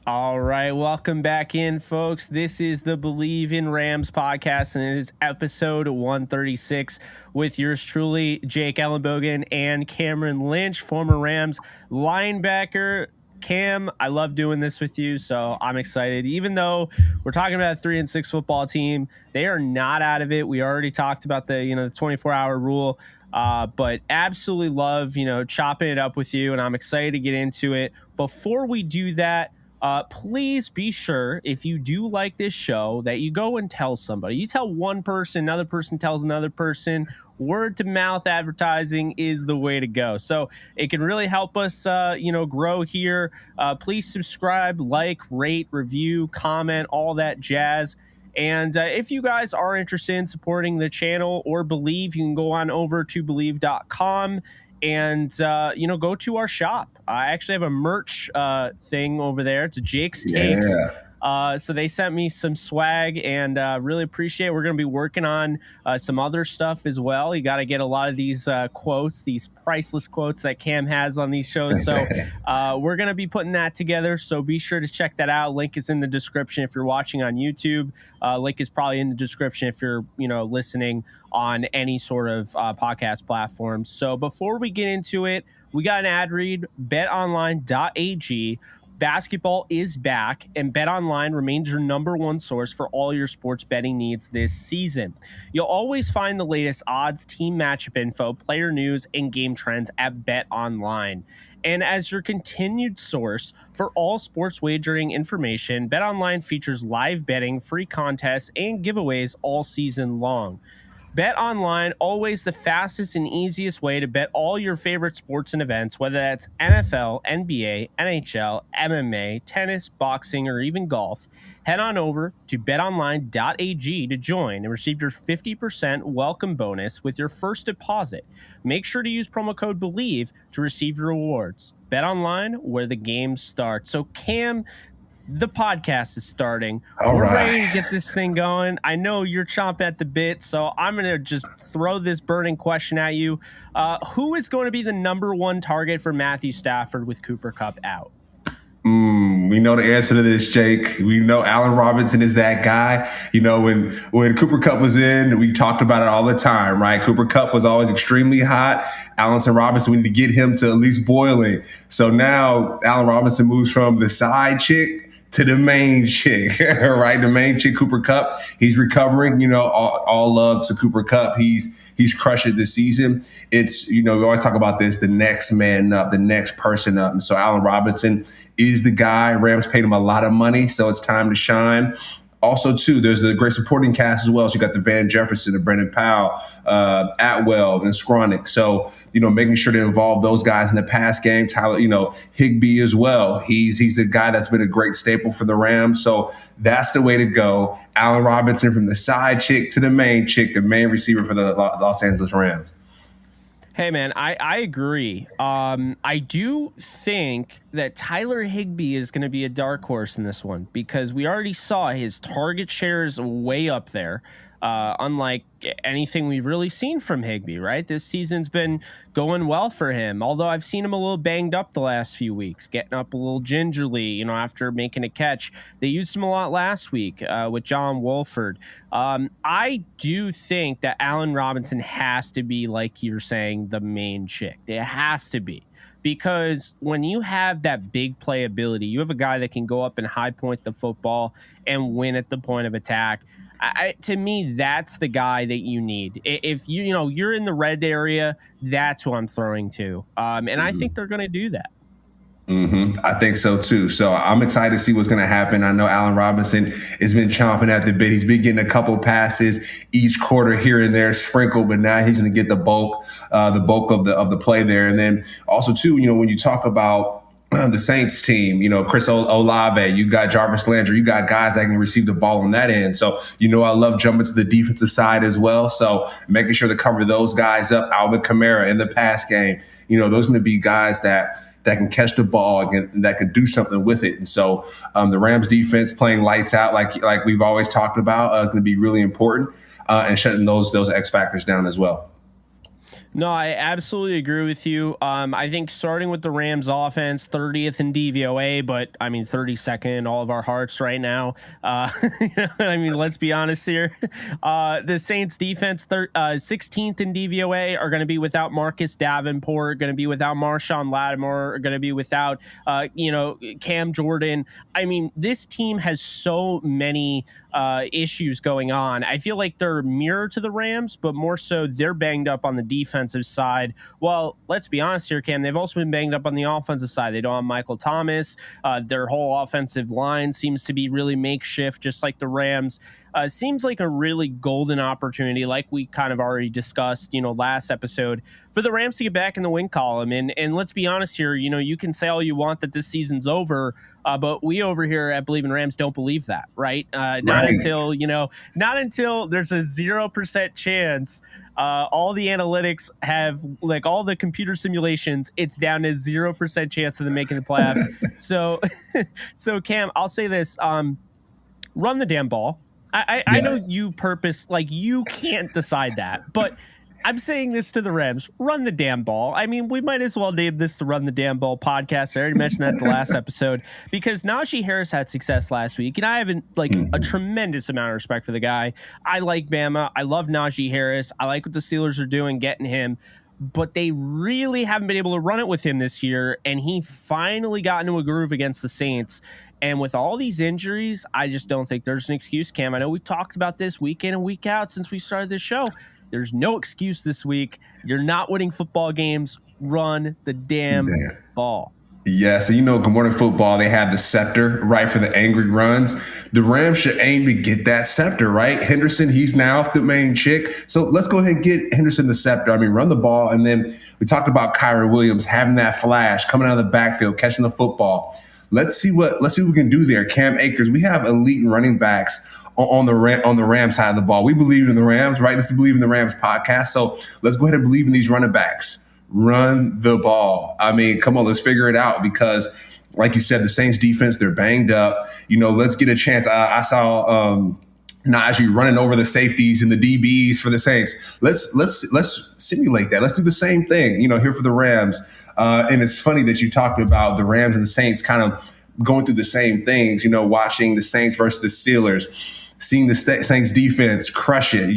All right, welcome back in, folks. This is the Bleav in Rams podcast, and it is episode 136 with yours truly, Jake Ellenbogen and Cameron Lynch, former Rams linebacker. Cam, I love doing this with you, so I'm excited. Even though we're talking about a 3-6 football team, they are not out of it. We already talked about the 24-hour rule, but absolutely love chopping it up with you, and I'm excited to get into it. Before we do that, please be sure, if you do like this show, that you go and tell somebody. You tell one person, another person tells another person. Word to mouth advertising is the way to go. So it can really help us, grow here. Please subscribe, like, rate, review, comment, all that jazz. And if you guys are interested in supporting the channel or Bleav, you can go on over to Bleav.com and go to our shop. I actually have a merch thing over there. It's Jake's Takes. So they sent me some swag, and really appreciate it. We're going to be working on some other stuff as well. You got to get a lot of these quotes, these priceless quotes that Cam has on these shows. So we're going to be putting that together. So be sure to check that out. Link is in the description if you're watching on YouTube. Link is probably in the description if you're listening on any sort of podcast platform. So before we get into it, we got an ad read. betonline.ag. Basketball is back, and BetOnline remains your number one source for all your sports betting needs this season. You'll always find the latest odds, team matchup info, player news, and game trends at BetOnline. And as your continued source for all sports wagering information, BetOnline features live betting, free contests, and giveaways all season long. BetOnline, always the fastest and easiest way to bet all your favorite sports and events, whether that's NFL, NBA, NHL, MMA, tennis, boxing, or even golf. Head on over to betonline.ag to join and receive your 50% welcome bonus with your first deposit. Make sure to use promo code Bleav to receive your rewards. BetOnline, where the game starts. So, Cam, the podcast is starting. We're ready to get this thing going. I know you're chomping at the bit, so I'm going to just throw this burning question at you. Who is going to be the number one target for Matthew Stafford with Cooper Kupp out? We know the answer to this, Jake. We know Allen Robinson is that guy. When Cooper Kupp was in, we talked about it all the time, right? Cooper Kupp was always extremely hot. Allen Robinson, we need to get him to at least boiling. So now Allen Robinson moves from the side chick to the main chick, right? The main chick, Cooper Kupp. He's recovering. All love to Cooper Kupp. He's crushed it this season. It's, we always talk about this, the next man up, the next person up. And so Allen Robinson is the guy. Rams paid him a lot of money, so it's time to shine. Also, too, there's the great supporting cast as well. So you got the Van Jefferson, the Brendan Powell, Atwell, and Skronik. So, making sure to involve those guys in the pass game. Tyler, Higbee as well. He's a guy that's been a great staple for the Rams. So that's the way to go. Allen Robinson from the side chick to the main chick, the main receiver for the Los Angeles Rams. Hey, man, I agree. I do think that Tyler Higbee is going to be a dark horse in this one because we already saw his target share is way up there, unlike anything we've really seen from Higbee, right? This season's been going well for him, although I've seen him a little banged up the last few weeks, getting up a little gingerly, after making a catch. They used him a lot last week with John Wolford. I do think that Allen Robinson has to be, like you're saying, the main chick. It has to be. Because when you have that big playability, you have a guy that can go up and high point the football and win at the point of attack. To me, that's the guy that you need. If you're in the red area, that's who I'm throwing to. And I think they're going to do that. I think so too. So I'm excited to see what's going to happen. I know Allen Robinson has been chomping at the bit. He's been getting a couple passes each quarter here and there sprinkled, but now he's going to get the bulk of the play there. And then also too, when you talk about the Saints team, Chris Olave, you got Jarvis Landry, you got guys that can receive the ball on that end. So, I love jumping to the defensive side as well. So making sure to cover those guys up, Alvin Kamara in the pass game, those are going to be guys that can catch the ball and that can do something with it. And so the Rams defense playing lights out, like we've always talked about, is going to be really important and shutting those X factors down as well. No, I absolutely agree with you. I think starting with the Rams offense, 30th in DVOA, but I mean 32nd in all of our hearts right now. I mean, let's be honest here. The Saints defense, 16th in DVOA, are going to be without Marcus Davenport, going to be without Marshawn Lattimore, are going to be without, Cam Jordan. I mean, this team has so many issues going on. I feel like they're mirror to the Rams, but more so they're banged up on the defensive side. Well, let's be honest here, Cam. They've also been banged up on the offensive side. They don't have Michael Thomas. Their whole offensive line seems to be really makeshift, just like the Rams. Seems like a really golden opportunity, like we kind of already discussed, last episode, for the Rams to get back in the win column. And let's be honest here, you can say all you want that this season's over, but we over here at Bleav in Rams don't believe that, right? Not until there's a 0% chance. All the analytics have, like, all the computer simulations, it's down to 0% chance of them making the playoffs. So Cam, I'll say this: run the damn ball. I know you purpose, like, you can't decide that, but I'm saying this to the Rams: run the damn ball. I mean, we might as well name this the Run the Damn Ball podcast. I already mentioned that in the last episode, because Najee Harris had success last week, and I have a tremendous amount of respect for the guy. I like Bama. I love Najee Harris. I like what the Steelers are doing, getting him, but they really haven't been able to run it with him this year, and he finally got into a groove against the Saints. And with all these injuries, I just don't think there's an excuse, Cam. I know we talked about this week in and week out since we started this show. There's no excuse this week. You're not winning football games. Run the damn ball. Yes, and Good Morning Football, they have the scepter, right, for the angry runs. The Rams should aim to get that scepter, right? Henderson, he's now the main chick. So let's go ahead and get Henderson the scepter. I mean, run the ball. And then we talked about Kyren Williams having that flash, coming out of the backfield, catching the football. Let's see what we can do there. Cam Akers, we have elite running backs on the Rams side of the ball. We believe in the Rams, right? This is Bleav in the Rams podcast. So let's go ahead and believe in these running backs. Run the ball. I mean, come on, let's figure it out, because, like you said, the Saints defense, they're banged up. Let's get a chance. I saw Najee running over the safeties and the DBs for the Saints. Let's simulate that. Let's do the same thing, here for the Rams. And it's funny that you talked about the Rams and the Saints kind of going through the same things, watching the Saints versus the Steelers, seeing the Saints defense crush it,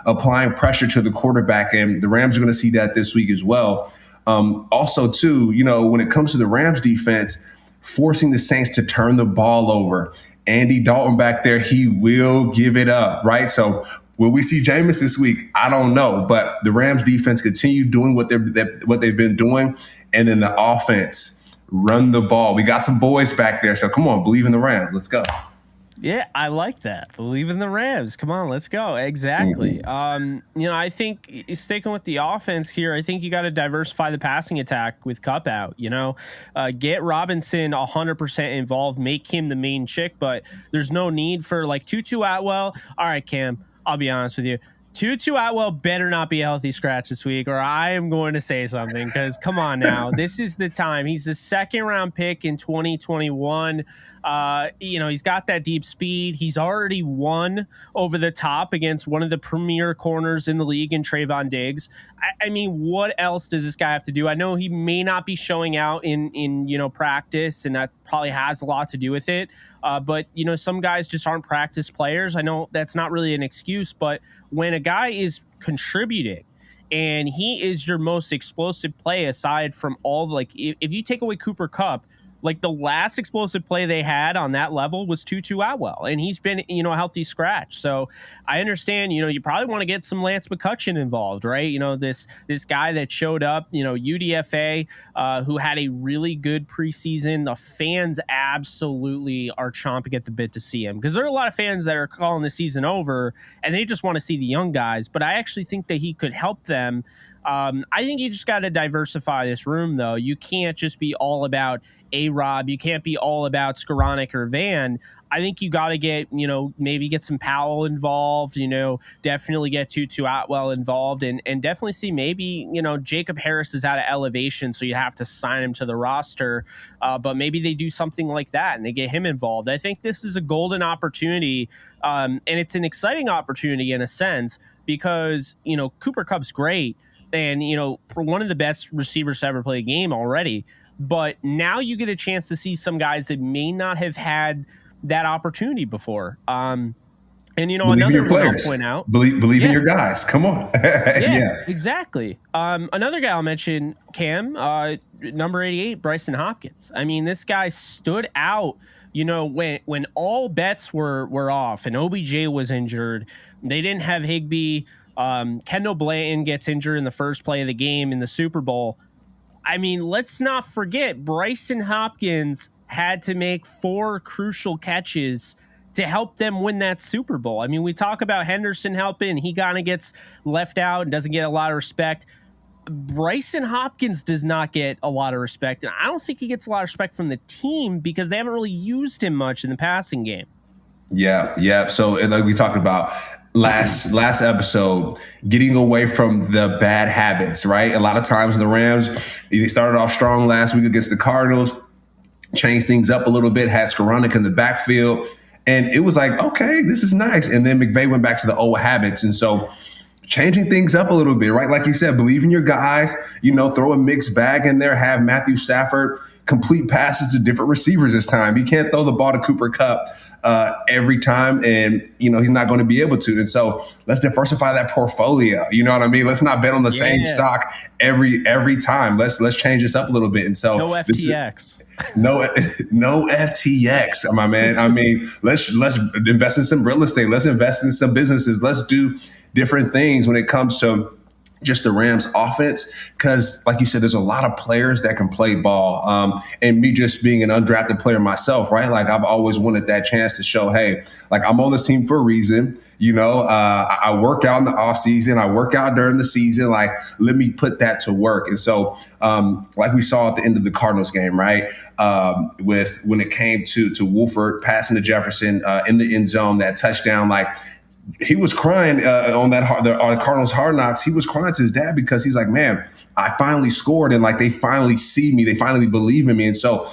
applying pressure to the quarterback. And the Rams are going to see that this week as well. Also, too, when it comes to the Rams defense, forcing the Saints to turn the ball over. Andy Dalton back there, he will give it up, right? So will we see Jameis this week? I don't know. But the Rams defense continue doing what they've been doing. And then the offense, run the ball. We got some boys back there. So come on, Bleav in the Rams. Let's go. Yeah, I like that. Bleav in the Rams. Come on, let's go. Exactly. I think sticking with the offense here, I think you got to diversify the passing attack with Kupp out. Get Robinson 100% involved, make him the main chick, but there's no need for like Tutu Atwell. All right, Cam, I'll be honest with you. Tutu Atwell better not be a healthy scratch this week, or I am going to say something, because come on now. This is the time. He's the second-round pick in 2021. He's got that deep speed. He's already won over the top against one of the premier corners in the league in Trayvon Diggs. I mean, what else does this guy have to do? I know he may not be showing out in practice, and that probably has a lot to do with it. But some guys just aren't practice players. I know that's not really an excuse, but when a guy is contributing and he is your most explosive play, aside from all, if you take away Cooper Kupp, like, the last explosive play they had on that level was Tutu Atwell, and he's been, a healthy scratch. So I understand, you probably want to get some Lance McCutcheon involved, right? This guy that showed up, UDFA, who had a really good preseason. The fans absolutely are chomping at the bit to see him, because there are a lot of fans that are calling the season over and they just want to see the young guys. But I actually think that he could help them. I think you just got to diversify this room, though. You can't just be all about A-Rob. You can't be all about Skoranek or Van. I think you got to get, maybe get some Powell involved, definitely get Tutu Atwell involved, and definitely see maybe, Jacob Harris is out of elevation, so you have to sign him to the roster. But maybe they do something like that and they get him involved. I think this is a golden opportunity, and it's an exciting opportunity in a sense, because, Cooper Kupp's great. and for one of the best receivers to ever play the game already. But now you get a chance to see some guys that may not have had that opportunity before. And Bleav in another your one I'll players. point out. Bleav in Yeah. your guys. Come on. Yeah, exactly. Another guy I'll mention, Cam, number 88, Bryson Hopkins. I mean, this guy stood out. When all bets were off and OBJ was injured, they didn't have Higbee. Kendall Blanton gets injured in the first play of the game in the Super Bowl. I mean, let's not forget Bryson Hopkins had to make 4 crucial catches to help them win that Super Bowl. I mean, we talk about Henderson helping. He kind of gets left out and doesn't get a lot of respect. Bryson Hopkins does not get a lot of respect. And I don't think he gets a lot of respect from the team because they haven't really used him much in the passing game. Yeah. So like we talked about last episode, getting away from the bad habits, right? A lot of times the Rams, they started off strong last week against the Cardinals, changed things up a little bit, had Skoranek in the backfield. And it was like, okay, this is nice. And then McVay went back to the old habits. And so changing things up a little bit, right? Like you said, Bleav in your guys, throw a mixed bag in there, have Matthew Stafford complete passes to different receivers this time. You can't throw the ball to Cooper Kupp every time, and he's not going to be able to. And so let's diversify that portfolio. You know what I mean? Let's not bet on the same stock every time. Let's change this up a little bit. And so no FTX. No FTX, my man. I mean, let's invest in some real estate. Let's invest in some businesses. Let's do different things when it comes to just the Rams offense, because like you said, there's a lot of players that can play ball. And me just being an undrafted player myself, right? Like I've always wanted that chance to show, hey, like I'm on this team for a reason. I work out in the off season. I work out during the season. Like, let me put that to work. And so, like we saw at the end of the Cardinals game, right? With when it came to Wolford passing to Jefferson in the end zone, that touchdown, like, he was crying on the Cardinals Hard Knocks. He was crying to his dad because he's like, man, I finally scored, and like they finally see me, they finally believe in me. And so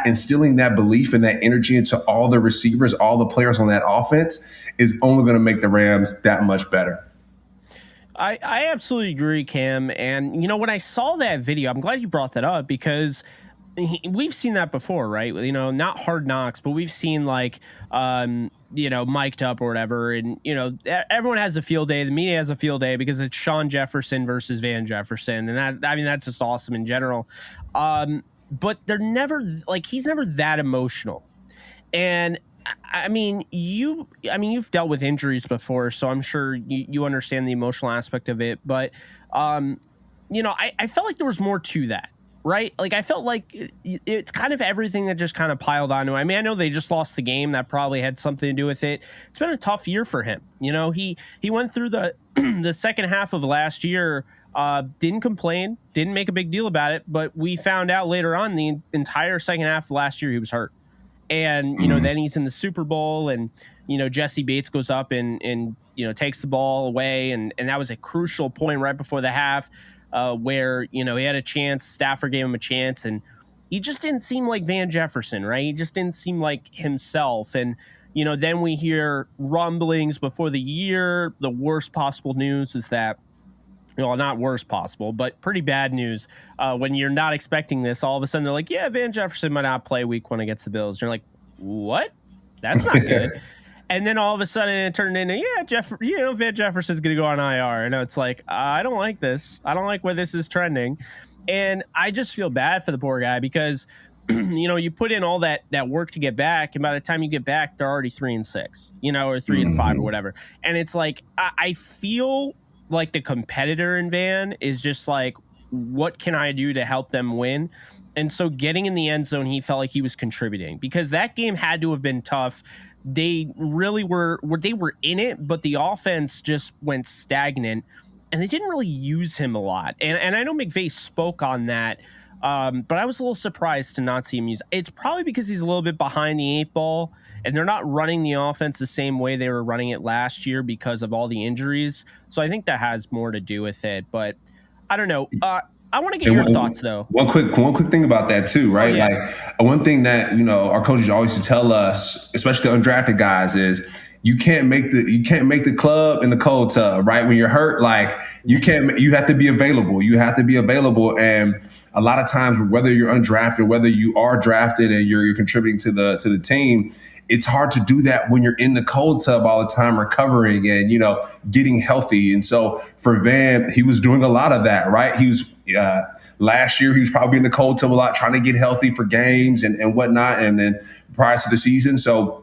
instilling that belief and that energy into all the receivers, all the players on that offense is only going to make the Rams that much better. I absolutely agree, Cam. And when I saw that video, I'm glad you brought that up because we've seen that before, right? Not Hard Knocks, but we've seen like mic'd up or whatever. And, everyone has a field day. The media has a field day because it's Sean Jefferson versus Van Jefferson. And that's just awesome in general. But they're never he's never that emotional. And you've dealt with injuries before, so I'm sure you understand the emotional aspect of it. But, I felt like there was more to that. Right? Like I felt like it's kind of everything that just kind of piled onto. I mean, I know they just lost the game. That probably had something to do with it. It's been a tough year for him. He went through the the second half of last year, didn't complain, didn't make a big deal about it. But we found out later on the entire second half of last year he was hurt. And, then he's in the Super Bowl and, Jesse Bates goes up and takes the ball away. And that was a crucial point right before the half. Where, he had a chance, Stafford gave him a chance, and he just didn't seem like Van Jefferson, right? He just didn't seem like himself. And, then we hear rumblings before the year. The worst possible news is that, well, not worst possible, but pretty bad news. When you're not expecting this, all of a sudden they're like, yeah, Van Jefferson might not play week 1 against the Bills. And you're like, what? That's not good. And then all of a sudden it turned into, Van Jefferson's going to go on IR. And it's like, I don't like this. I don't like where this is trending. And I just feel bad for the poor guy because, you put in all that work to get back. And by the time you get back, they're already 3-6, or 3-5 or whatever. And it's like, I feel like the competitor in Van is just like, what can I do to help them win? And so getting in the end zone, he felt like he was contributing because that game had to have been tough. They really were in it, but the offense just went stagnant and they didn't really use him a lot. And I know McVay spoke on that, but I was a little surprised to not see him use. It's probably because he's a little bit behind the 8 ball and they're not running the offense the same way they were running it last year because of all the injuries. So I think that has more to do with it, but I don't know. I want to get your thoughts though. One quick thing about that too, right? Oh, yeah. Like one thing that, our coaches always used to tell us, especially the undrafted guys, is you can't make the club in the cold tub, right? When you're hurt, like you have to be available. You have to be available. And a lot of times, whether you're undrafted, whether you are drafted and you're contributing to the team, it's hard to do that when you're in the cold tub all the time, recovering and, getting healthy. And so for Van, he was doing a lot of that, right? He was, last year, he was probably in the cold tub a lot, trying to get healthy for games and whatnot. And then prior to the season. So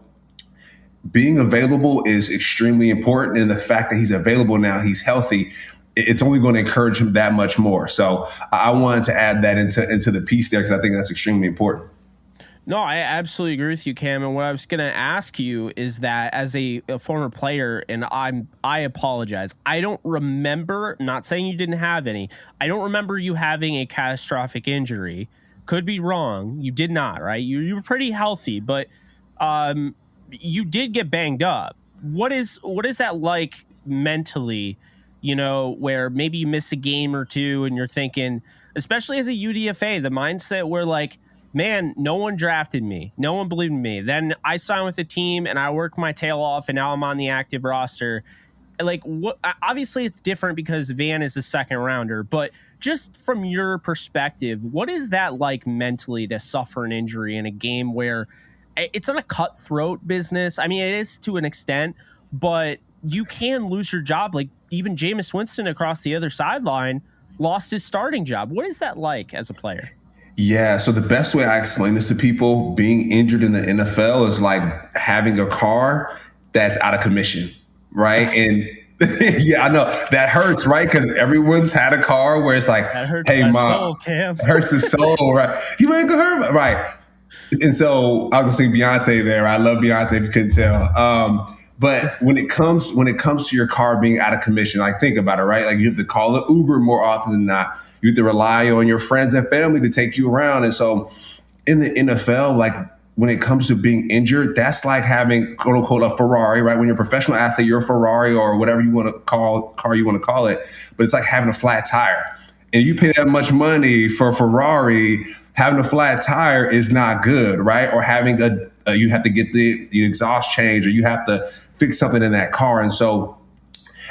being available is extremely important. And the fact that he's available now, he's healthy, it's only going to encourage him that much more. So I wanted to add that into the piece there because I think that's extremely important. No, I absolutely agree with you, Cam. And what I was going to ask you is that as a former player, and I apologize, I don't remember, not saying you didn't have any, I don't remember you having a catastrophic injury. Could be wrong. You did not, right? You were pretty healthy, but you did get banged up. What is that like mentally, where maybe you miss a game or two and you're thinking, especially as a UDFA, the mindset where like, man, no one drafted me. No one believed in me. Then I signed with the team and I worked my tail off and now I'm on the active roster. Like, what? Obviously, it's different because Van is a second rounder, but just from your perspective, what is that like mentally to suffer an injury in a game where it's not a cutthroat business? I mean, it is to an extent, but you can lose your job. Like even Jameis Winston across the other sideline lost his starting job. What is that like as a player? Yeah, so the best way I explain this to people, being injured in the NFL is like having a car that's out of commission, right? And yeah, I know that hurts, right? Because everyone's had a car where it's like, that hurts hey, my mom, soul, Cam. hurts his soul, right? You ain't gonna hurt, right? And so I'll go see Beyonce there. I love Beyonce, if you couldn't tell. But when it comes to your car being out of commission, like think about it, right? Like you have to call an Uber more often than not. You have to rely on your friends and family to take you around. And so in the NFL, like when it comes to being injured, that's like having quote unquote a Ferrari, right? When you're a professional athlete, you're a Ferrari or whatever you want to car you want to call it. But it's like having a flat tire. And you pay that much money for a Ferrari, having a flat tire is not good, right? Or having you have to get the exhaust change, or you have to fix something in that car. And so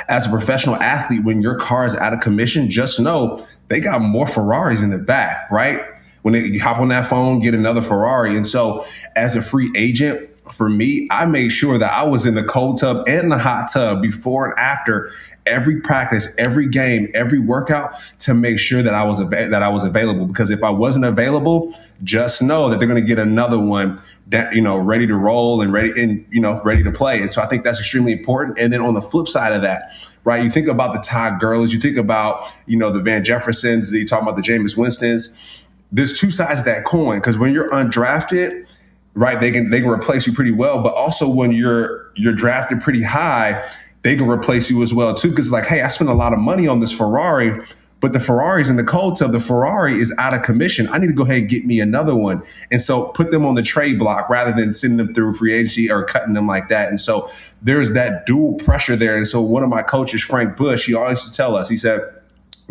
as a professional athlete, when your car is out of commission, just know they got more Ferraris in the back, right? When they hop on that phone, get another Ferrari. And so as a free agent, for me, I made sure that I was in the cold tub and the hot tub before and after every practice, every game, every workout to make sure that I was available. Because if I wasn't available, just know that they're going to get another one that, ready to roll and ready to play. And so I think that's extremely important. And then on the flip side of that, right, you think about the Todd Gurley's, you think about, the Van Jeffersons, you talk about the Jameis Winstons. There's two sides of that coin, because when you're undrafted, right, they can replace you pretty well. But also when you're drafted pretty high, they can replace you as well too. Because like, hey, I spent a lot of money on this Ferrari, but the Ferrari's in the cold tub. The Ferrari is out of commission. I need to go ahead and get me another one. And so put them on the trade block rather than sending them through free agency or cutting them like that. And so there's that dual pressure there. And so one of my coaches, Frank Bush, he always used to tell us, he said,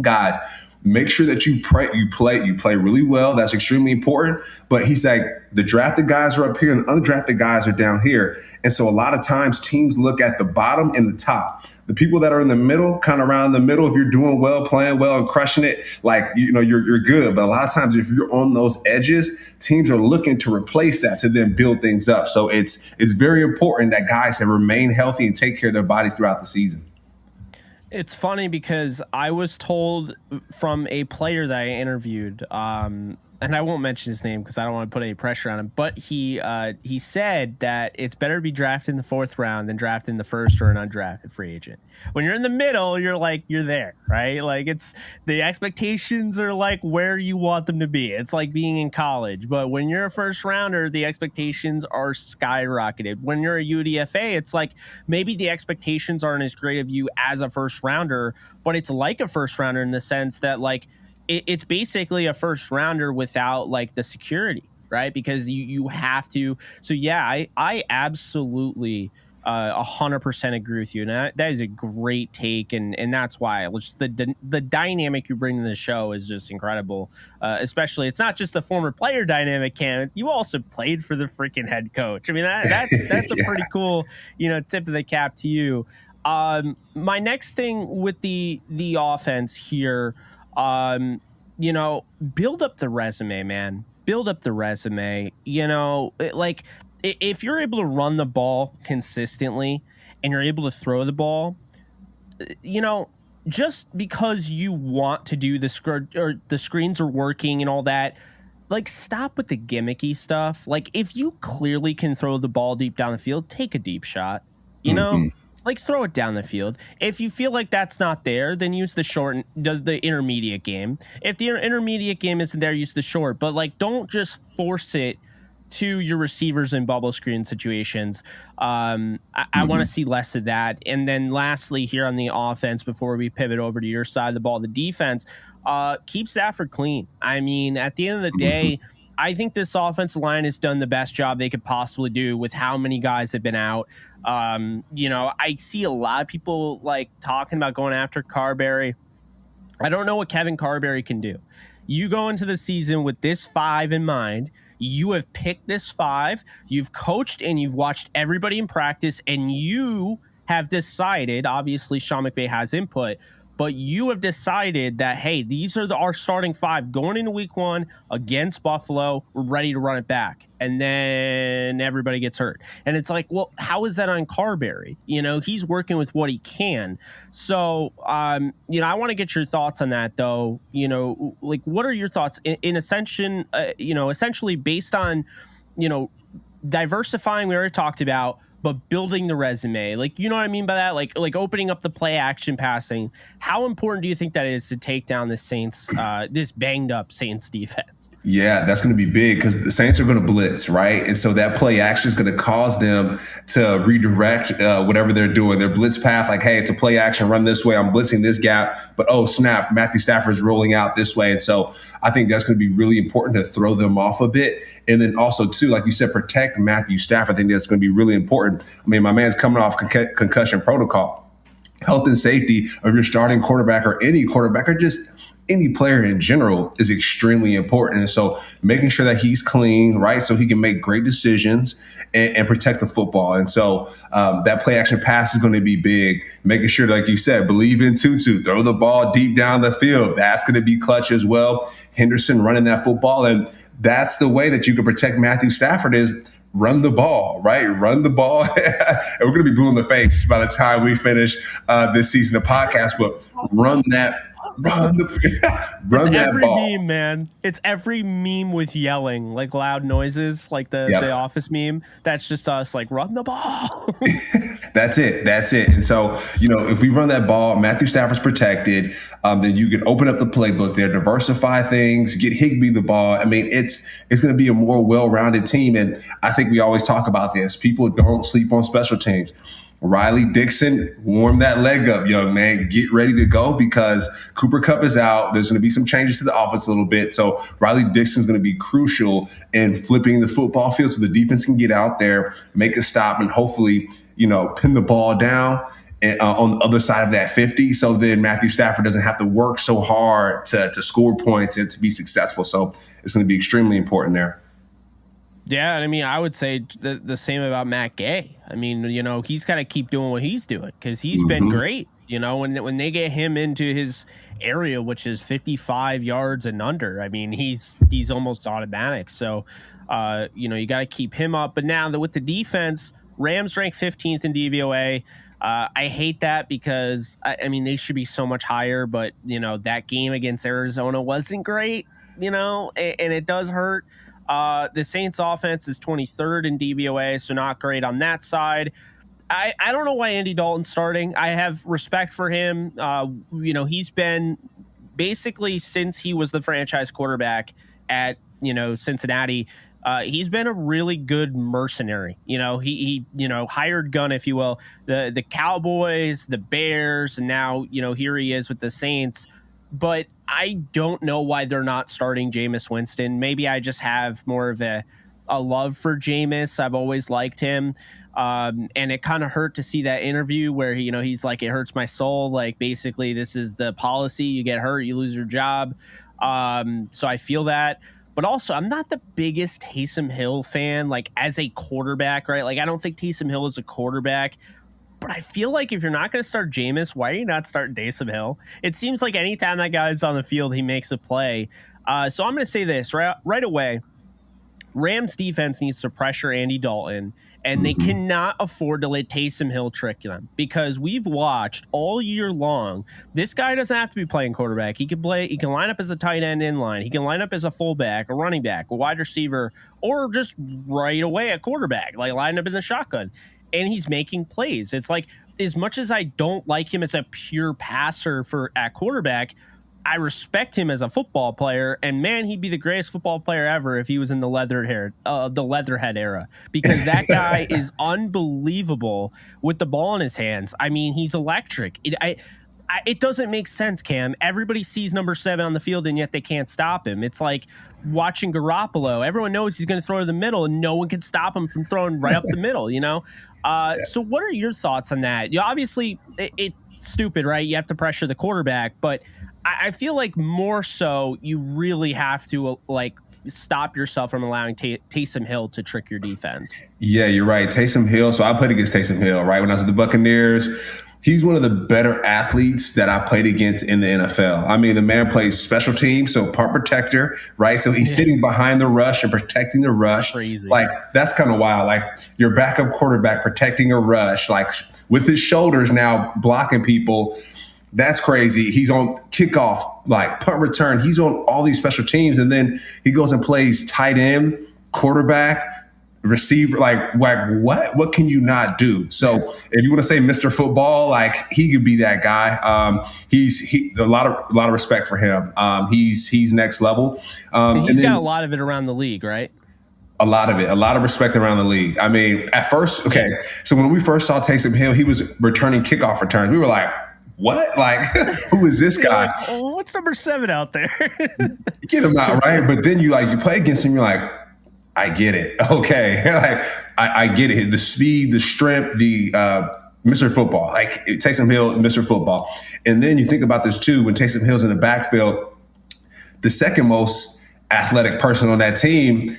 guys, make sure that you play really well. That's extremely important. But he's like, the drafted guys are up here and the undrafted guys are down here. And so a lot of times teams look at the bottom and the top. The people that are in the middle, kind of around the middle, if you're doing well, playing well and crushing it, like, you're good. But a lot of times if you're on those edges, teams are looking to replace that to then build things up. So it's very important that guys have remained healthy and take care of their bodies throughout the season. It's funny because I was told from a player that I interviewed, and I won't mention his name because I don't want to put any pressure on him, but he said that it's better to be drafted in the fourth round than drafted in the first or an undrafted free agent. When you're in the middle, you're there, right? Like it's the expectations are like where you want them to be. It's like being in college, but when you're a first rounder, the expectations are skyrocketed. When you're a UDFA, it's like maybe the expectations aren't as great of you as a first rounder, but it's like a first rounder in the sense that like it's basically a first rounder without like the security, right? Because you have to. So yeah, I absolutely 100% agree with you, and that is a great take, and that's why just the dynamic you bring to the show is just incredible. Especially, it's not just the former player dynamic, Cam. You also played for the freaking head coach. I mean, that's a Yeah. pretty cool, tip of the cap to you. My next thing with the offense here, build up the resume, man. Build up the resume. Like if you're able to run the ball consistently and you're able to throw the ball, just because you want to do or the screens are working and all that, like stop with the gimmicky stuff. Like if you clearly can throw the ball deep down the field, take a deep shot, like throw it down the field. If you feel like that's not there, then use the intermediate game. If the intermediate game isn't there, use the short, but like don't just force it to your receivers in bubble screen situations. I want to see less of that. And then lastly, here on the offense, before we pivot over to your side of the ball, the defense, keep Stafford clean. I mean, at the end of the day, I think this offensive line has done the best job they could possibly do with how many guys have been out. I see a lot of people like talking about going after Carberry. I don't know what Kevin Carberry can do. You go into the season with this 5 in mind. You have picked this 5. You've coached and you've watched everybody in practice, and you have decided, obviously Sean McVay has input, but you have decided that, hey, these are our starting 5 going into week 1 against Buffalo. We're ready to run it back. And then everybody gets hurt. And it's like, well, how is that on Carberry? He's working with what he can. So, I want to get your thoughts on that, though. Like, what are your thoughts in essentially based on, diversifying, we already talked about, but building the resume, like, you know what I mean by that? Like opening up the play action passing. How important do you think that is to take down the Saints, this banged up Saints defense? Yeah, that's going to be big because the Saints are going to blitz, right? And so that play action is going to cause them to redirect whatever they're doing. Their blitz path, like, hey, it's a play action, run this way. I'm blitzing this gap. But, oh, snap, Matthew Stafford's rolling out this way. And so I think that's going to be really important to throw them off a bit. And then also, too, like you said, protect Matthew Stafford. I think that's going to be really important. I mean, my man's coming off concussion protocol. Health and safety of your starting quarterback or any quarterback or just any player in general is extremely important. And so making sure that he's clean, right, so he can make great decisions and protect the football. And so that play action pass is going to be big. Making sure, like you said, Bleav in Tutu, throw the ball deep down the field. That's going to be clutch as well. Henderson running that football. And that's the way that you can protect Matthew Stafford is run the ball, right? Run the ball. And we're going to be blue in the face by the time we finish this season of podcast, but run that Every ball. meme, man. It's every meme with yelling, like loud noises, like the Office meme. That's just us, like, run the ball. That's it. And so, if we run that ball, Matthew Stafford's protected, then you can open up the playbook there, diversify things, get Higbee the ball. I mean, it's going to be a more well-rounded team. And I think we always talk about this. People don't sleep on special teams. Riley Dixon, warm that leg up, young man. Get ready to go because Cooper Kupp is out. There's going to be some changes to the offense a little bit. So Riley Dixon is going to be crucial in flipping the football field so the defense can get out there, make a stop, and hopefully, pin the ball down on the other side of that 50. So then Matthew Stafford doesn't have to work so hard to score points and to be successful. So it's going to be extremely important there. Yeah, I mean, I would say the same about Matt Gay. I mean, he's got to keep doing what he's doing because he's been great. When they get him into his area, which is 55 yards and under, I mean, he's almost automatic. So, you got to keep him up. But now with the defense, Rams rank 15th in DVOA. I hate that because, I mean, they should be so much higher. But, that game against Arizona wasn't great, and it does hurt. The Saints offense is 23rd in DVOA, so not great on that side. I don't know why Andy Dalton's starting. I have respect for him. He's been basically since he was the franchise quarterback at, Cincinnati, he's been a really good mercenary. He hired gun, if you will, the Cowboys, the Bears, and now, here he is with the Saints. But I don't know why they're not starting Jameis Winston. Maybe I just have more of a a love for Jameis. I've always liked him. And it kind of hurt to see that interview where he's like, it hurts my soul. Like, basically, this is the policy. You get hurt, you lose your job. So I feel that. But also, I'm not the biggest Taysom Hill fan, like, as a quarterback, right? Like, I don't think Taysom Hill is a quarterback. But I feel like if you're not going to start Jameis, why are you not starting Taysom Hill? It seems like anytime that guy's on the field, he makes a play. So I'm going to say this right away. Rams defense needs to pressure Andy Dalton, and they cannot afford to let Taysom Hill trick them, because we've watched all year long. This guy doesn't have to be playing quarterback. He can line up as a tight end in line. He can line up as a fullback, a running back, a wide receiver, or just right away a quarterback, like line up in the shotgun. And he's making plays. It's like, as much as I don't like him as a pure passer at quarterback, I respect him as a football player, and man, he'd be the greatest football player ever if he was in the Leatherhead era, because that guy is unbelievable with the ball in his hands. I mean, he's electric. It doesn't make sense, Cam. Everybody sees number 7 on the field, and yet they can't stop him. It's like watching Garoppolo. Everyone knows he's going to throw to the middle, and no one can stop him from throwing right up the middle, So what are your thoughts on that? Obviously, it's stupid, right? You have to pressure the quarterback, but I feel like more so you really have to stop yourself from allowing Taysom Hill to trick your defense. Yeah, you're right. Taysom Hill. So I played against Taysom Hill, right? When I was at the Buccaneers, he's one of the better athletes that I played against in the NFL. I mean, the man plays special teams, so punt protector, right? So he's sitting behind the rush and protecting the rush. Crazy. Like, that's kind of wild. Like, your backup quarterback protecting a rush, like with his shoulders now blocking people. That's crazy. He's on kickoff, like punt return. He's on all these special teams. And then he goes and plays tight end, quarterback, receiver. Like what? What can you not do? So if you want to say Mr. Football, like, he could be that guy. He's a lot of respect for him. He's next level. He's got a lot of it around the league, right? A lot of respect around the league. I mean, at first, okay. So when we first saw Taysom Hill, he was returning kickoff returns. We were like, what? Like, who is this guy? Like, oh, what's number 7 out there? Get him out, right? But then you play against him, you're like, I get it. Okay. Like, I get it. The speed, the strength, the Mr. Football. Like, Taysom Hill, Mr. Football. And then you think about this too, when Taysom Hill's in the backfield, the second most athletic person on that team,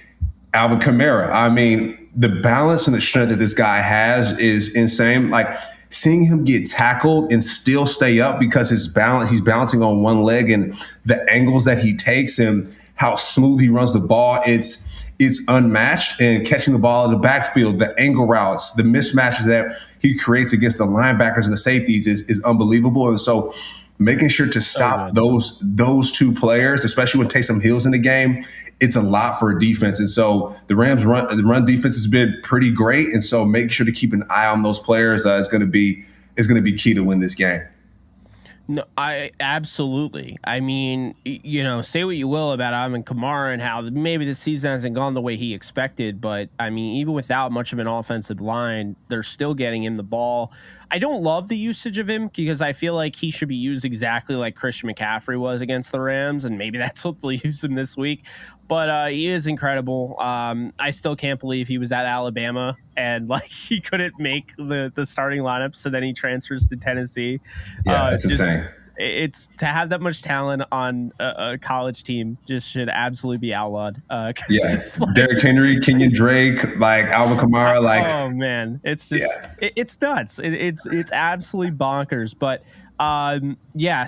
Alvin Kamara. I mean, the balance and the strength that this guy has is insane. Like, seeing him get tackled and still stay up because he's balancing on one leg, and the angles that he takes and how smooth he runs the ball, it's unmatched. And catching the ball in the backfield, the angle routes, the mismatches that he creates against the linebackers and the safeties is unbelievable. And so making sure to stop those two players, especially when Taysom Hill's in the game, it's a lot for a defense. And so the Rams' run defense has been pretty great. And so make sure to keep an eye on those players is going to be key to win this game. No, absolutely. I mean, say what you will about Alvin Kamara and how maybe the season hasn't gone the way he expected, but I mean, even without much of an offensive line, they're still getting him the ball. I don't love the usage of him because I feel like he should be used exactly like Christian McCaffrey was against the Rams, and maybe that's what they'll use him this week. But he is incredible. I still can't believe he was at Alabama and he couldn't make the starting lineup, so then he transfers to Tennessee. Yeah, that's insane. It's to have that much talent on a college team just should absolutely be outlawed. Derrick Henry, Kenyon Drake, Alvin Kamara, oh man, it's just it's nuts. It's absolutely bonkers. But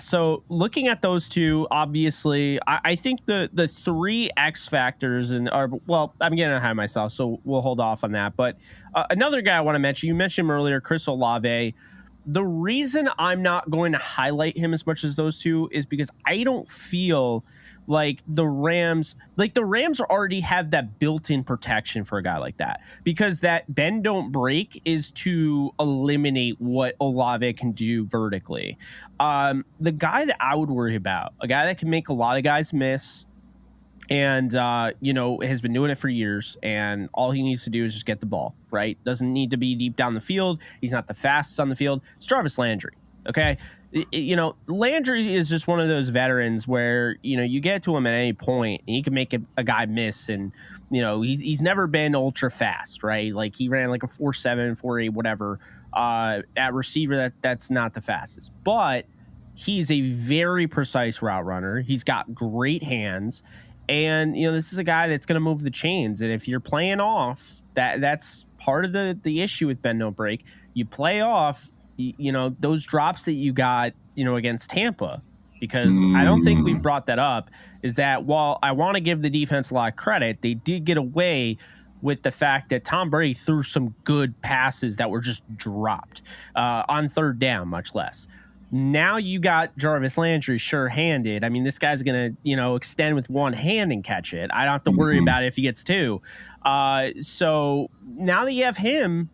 so looking at those two, obviously, I think the 3 X factors I'm getting ahead of myself, so we'll hold off on that. But another guy I want to mention, you mentioned him earlier, Chris Olave. The reason I'm not going to highlight him as much as those two is because I don't feel like the Rams already have that built-in protection for a guy like that, because that bend don't break is to eliminate what Olave can do vertically. The guy that I would worry about, a guy that can make a lot of guys miss, and has been doing it for years, and all he needs to do is just get the ball, right? Doesn't need to be deep down the field. He's not the fastest on the field. It's Jarvis Landry. Okay. Landry is just one of those veterans where, you get to him at any point and he can make a guy miss. And, he's never been ultra fast, right? Like he ran like a 4.7, 4.8, whatever. At receiver, that's not the fastest. But he's a very precise route runner. He's got great hands. And, this is a guy that's going to move the chains. And if you're playing off, that's part of the issue with Bend Don't Break. You play off, those drops that you got, against Tampa, because I don't think we've brought that up, is that while I want to give the defense a lot of credit, they did get away with the fact that Tom Brady threw some good passes that were just dropped on third down, much less. Now you got Jarvis Landry sure-handed. I mean, this guy's going to, extend with one hand and catch it. I don't have to worry about it if he gets two. So now that you have him,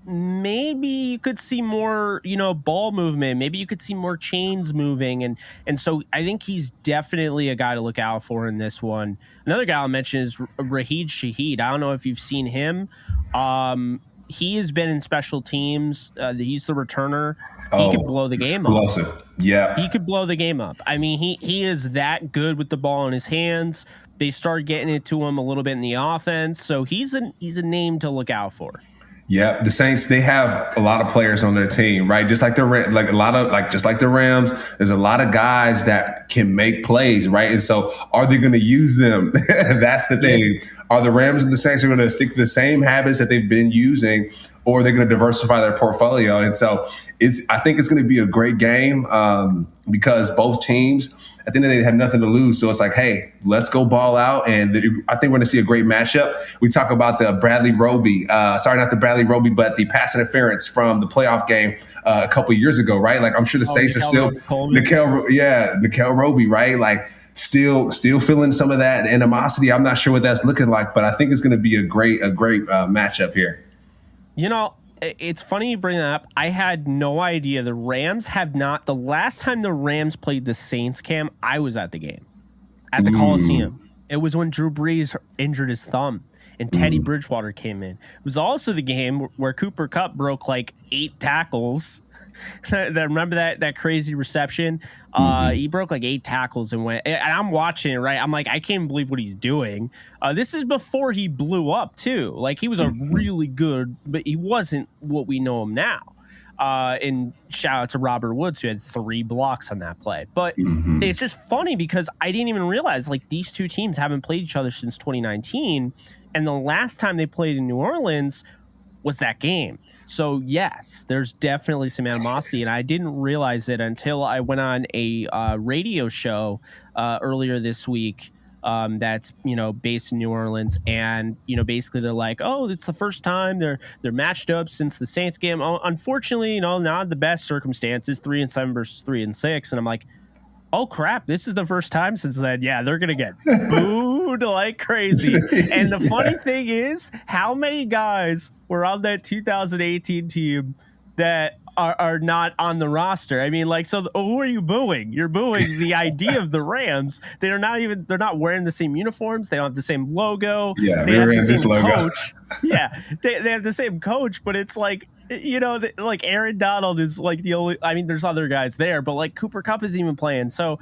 maybe you could see more, ball movement. Maybe you could see more chains moving. And so I think he's definitely a guy to look out for in this one. Another guy I'll mention is Raheed Shaheed. I don't know if you've seen him. He has been in special teams. He's the returner. He could blow the game up. Yeah. He could blow the game up. I mean, he is that good with the ball in his hands. They start getting it to him a little bit in the offense. So he's a name to look out for. Yeah, the Saints, they have a lot of players on their team, right? Just like the Rams, there's a lot of guys that can make plays, right? And so are they going to use them? That's the thing. Are the Rams and the Saints going to stick to the same habits that they've been using, or are they going to diversify their portfolio? And so I think it's going to be a great game because both teams, at the end of the day, they have nothing to lose. So it's like, hey, let's go ball out. And I think we're going to see a great matchup. We talk about the Bradley Roby, not the Bradley Roby, but the pass interference from the playoff game a couple of years ago, right? Like, I'm sure the Saints are still Nickel Roby, right? Like, still feeling some of that animosity. I'm not sure what that's looking like, but I think it's going to be a great matchup here. It's funny you bring that up. I had no idea the Rams have not. The last time the Rams played the Saints, Cam, I was at the game at the Coliseum. It was when Drew Brees injured his thumb and Teddy Bridgewater came in. It was also the game where Cooper Kupp broke like 8 tackles. Remember that crazy reception? He broke like 8 tackles and went. And I'm watching it, right? I'm like, I can't believe what he's doing. This is before he blew up too. Like, he was a really good, but he wasn't what we know him now. And shout out to Robert Woods, who had 3 blocks on that play. But it's just funny because I didn't even realize, like, these two teams haven't played each other since 2019, and the last time they played in New Orleans was that game. So yes, there's definitely some animosity, and I didn't realize it until I went on a radio show earlier this week that's based in New Orleans, and basically they're like, oh, it's the first time they're matched up since the Saints game. Oh, unfortunately, not the best circumstances, 3-7 versus 3-6, and I'm like, oh crap, this is the first time since then. Yeah, they're gonna get booed like crazy. And the funny thing is, how many guys were on that 2018 team that are not on the roster? I mean, like, so who are you booing? You're booing the idea of the Rams. They're not wearing the same uniforms. They don't have the same logo. Yeah, they have the same coach. Yeah, they have the same coach, but it's like, like Aaron Donald is like the only. I mean, there's other guys there, but like Cooper Kupp isn't even playing. So,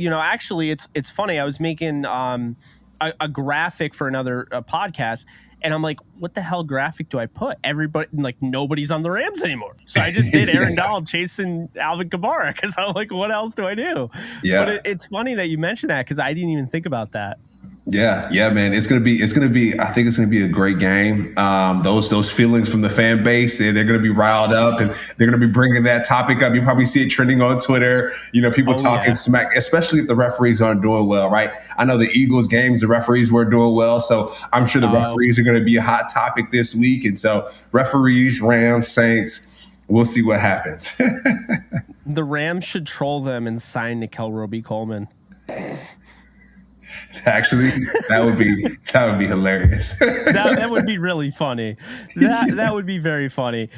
actually, it's funny. I was making a graphic for another podcast, and I'm like, what the hell graphic do I put? Everybody, like, nobody's on the Rams anymore. So I just did Aaron Donald chasing Alvin Kamara because I'm like, what else do I do? Yeah. But it's funny that you mentioned that because I didn't even think about that. Yeah, man. It's gonna be. I think it's gonna be a great game. Those feelings from the fan base, they're gonna be riled up, and they're gonna be bringing that topic up. You probably see it trending on Twitter. People talking smack, especially if the referees aren't doing well, right? I know the Eagles games, the referees weren't doing well, so I'm sure the referees are gonna be a hot topic this week. And so, referees, Rams, Saints, we'll see what happens. The Rams should troll them and sign Nickel Roby-Coleman. Actually, that would be hilarious. that would be really funny. That would be very funny.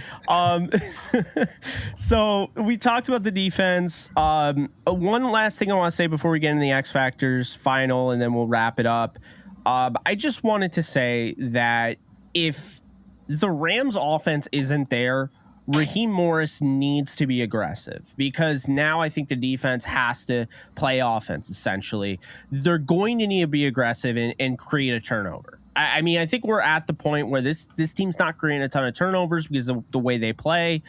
So we talked about the defense. One last thing I want to say before we get into the X Factors final, and then we'll wrap it up. I just wanted to say that if the Rams offense isn't there, Raheem Morris needs to be aggressive because now I think the defense has to play offense, essentially. They're going to need to be aggressive and create a turnover. I mean, I think we're at the point where this team's not creating a ton of turnovers because of the way they play.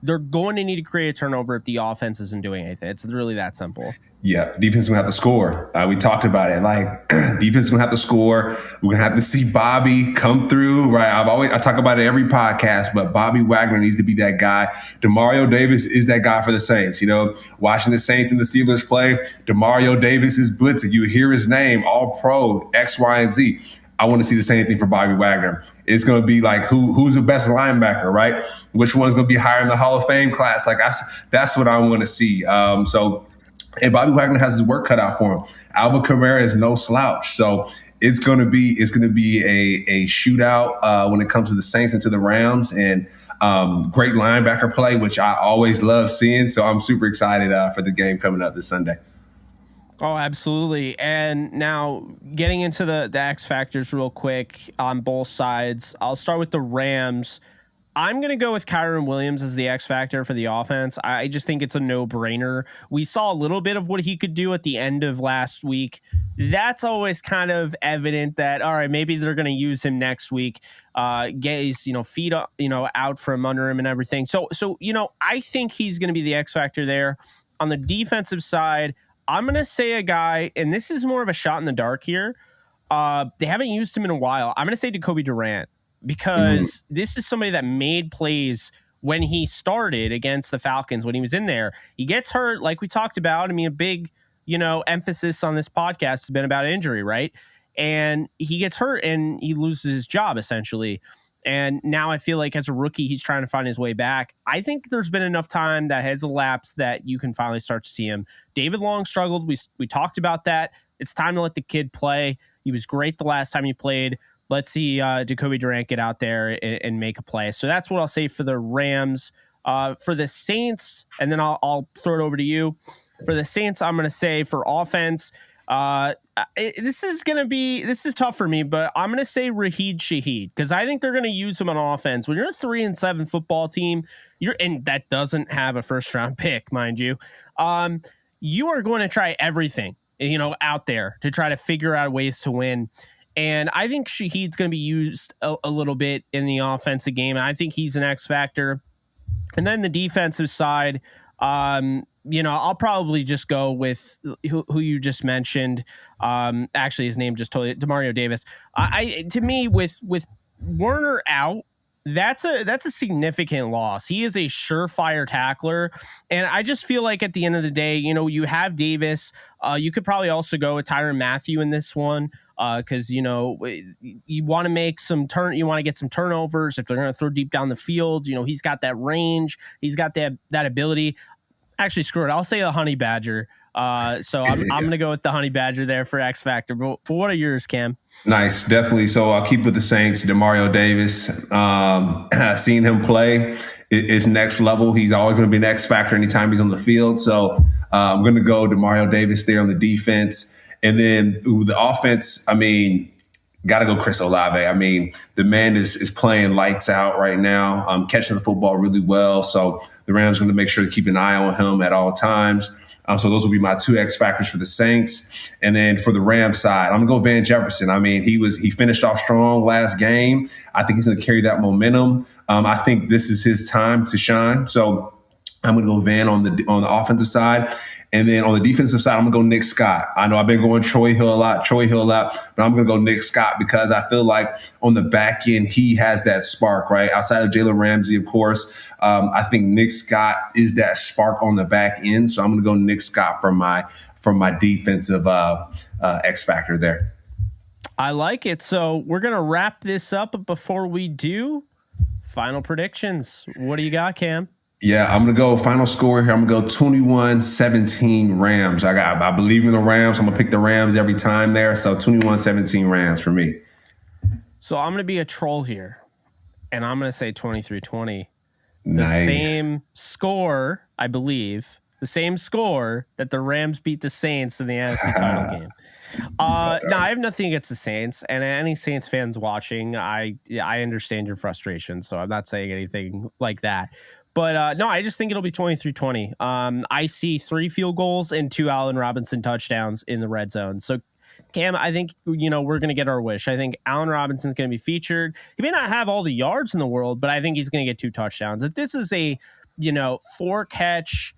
They're going to need to create a turnover if the offense isn't doing anything. It's really that simple. Yeah, defense is gonna have to score. We talked about it. Like defense is gonna have to score. We're gonna have to see Bobby come through. Right. I talk about it every podcast, but Bobby Wagner needs to be that guy. Demario Davis is that guy for the Saints. You know, watching the Saints and the Steelers play, Demario Davis is blitzing. You hear his name, all pro, X, Y, and Z. I want to see the same thing for Bobby Wagner. It's going to be like who's the best linebacker, right? Which one's going to be higher in the Hall of Fame class? Like that's what I want to see. And Bobby Wagner has his work cut out for him. Alvin Kamara is no slouch, so it's going to be a shootout when it comes to the Saints and to the Rams, and great linebacker play, which I always love seeing. So I'm super excited for the game coming up this Sunday. Oh, absolutely. And now getting into the X factors real quick on both sides. I'll start with the Rams. I'm going to go with Kyron Williams as the X factor for the offense. I just think it's a no-brainer. We saw a little bit of what he could do at the end of last week. That's always kind of evident that, all right, maybe they're going to use him next week. Get his, feet, out from under him and everything. So, I think he's going to be the X factor there. On the defensive side, I'm going to say a guy, and this is more of a shot in the dark here. They haven't used him in a while. I'm going to say Jacoby Durant, because this is somebody that made plays when he started against the Falcons, when he was in there. He gets hurt, like we talked about. I mean, a big, emphasis on this podcast has been about injury, right? And he gets hurt and he loses his job, essentially. And now I feel like as a rookie, he's trying to find his way back. I think there's been enough time that has elapsed that you can finally start to see him. David Long struggled. We talked about that. It's time to let the kid play. He was great the last time he played. Let's see Jacoby Durant get out there and make a play. So that's what I'll say for the Rams. For the Saints, and then I'll throw it over to you. For the Saints, I'm going to say for offense, this is tough for me, but I'm going to say Raheed Shaheed, because I think they're going to use him on offense. When you're a 3-7 football team, and that doesn't have a first round pick, mind you, you are going to try everything, out there to try to figure out ways to win. And I think Shaheed's going to be used a little bit in the offensive game. And I think he's an X factor. And then the defensive side, I'll probably just go with who you just mentioned. Actually, his name just totally Demario Davis. To me, with Werner out, that's a significant loss. He is a surefire tackler, and I just feel like at the end of the day, you have Davis. You could probably also go with Tyrann Mathieu in this one, because you want to make you want to get some turnovers if they're going to throw deep down the field. He's got that range, he's got that ability. Actually, screw it, I'll say the Honey Badger. So I'm going to go with the Honey Badger there for X Factor. But what are yours, Cam? Nice, definitely. So I'll keep with the Saints. Demario Davis, seeing him play is next level. He's always going to be an X Factor anytime he's on the field. So I'm going to go Demario Davis there on the defense. And then the offense, got to go Chris Olave. The man is playing lights out right now, catching the football really well. So the Rams are going to make sure to keep an eye on him at all times. So those will be my two X factors for the Saints. And then for the Rams side, I'm going to go Van Jefferson. He finished off strong last game. I think he's going to carry that momentum. I think this is his time to shine. So I'm going to go Van on the offensive side. And then on the defensive side, I'm going to go Nick Scott. I know I've been going Troy Hill a lot, but I'm going to go Nick Scott because I feel like on the back end, he has that spark, right? Outside of Jalen Ramsey, of course. I think Nick Scott is that spark on the back end. So I'm going to go Nick Scott from my defensive X factor there. I like it. So we're going to wrap this up. But before we do, final predictions. What do you got, Cam? Yeah, I'm going to go final score here. I'm going to go 21-17 Rams. I believe in the Rams. I'm going to pick the Rams every time there. So 21-17 Rams for me. So I'm going to be a troll here, and I'm going to say 23-20. The Nice. same score, I believe, the same score that the Rams beat the Saints in the NFC title game. No, I have nothing against the Saints, and any Saints fans watching, I understand your frustration, so I'm not saying anything like that. But no, I just think it'll be 23-20. I see 3 field goals and 2 Allen Robinson touchdowns in the red zone. So, Cam, I think, we're going to get our wish. I think Allen Robinson's going to be featured. He may not have all the yards in the world, but I think he's going to get 2 touchdowns. If this is a, 4-catch,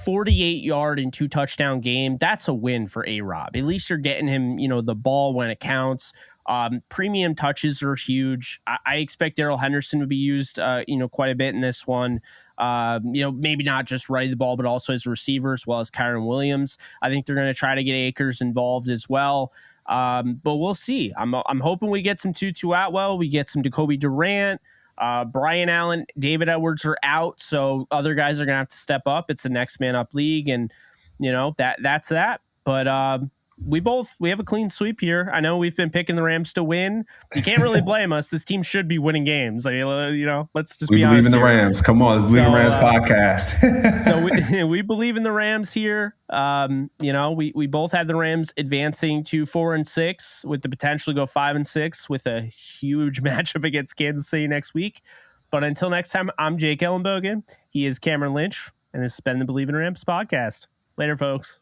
48-yard and 2 touchdown game, that's a win for A-Rob. At least you're getting him, the ball when it counts. Premium touches are huge. I expect Darrell Henderson to be used, quite a bit in this one. Maybe not just running the ball, but also as a receiver, as well as Kyron Williams. I think they're going to try to get Akers involved as well. But we'll see. I'm hoping we get some Tutu Atwell. We get some Jacoby Durant. Brian Allen, David Edwards are out, so other guys are going to have to step up. It's a next man up league, and that's that. But we have a clean sweep here. I know we've been picking the Rams to win. You can't really blame us. This team should be winning games. Let's just be honest. We Bleav in the here. Rams. Come on, let's Bleav in the Rams podcast. So we Bleav in the Rams here. We both had the Rams advancing to 4-6 with the potential to go 5-6 with a huge matchup against Kansas City next week. But until next time, I'm Jake Ellenbogen. He is Cameron Lynch, and this has been the Bleav in Rams podcast. Later, folks.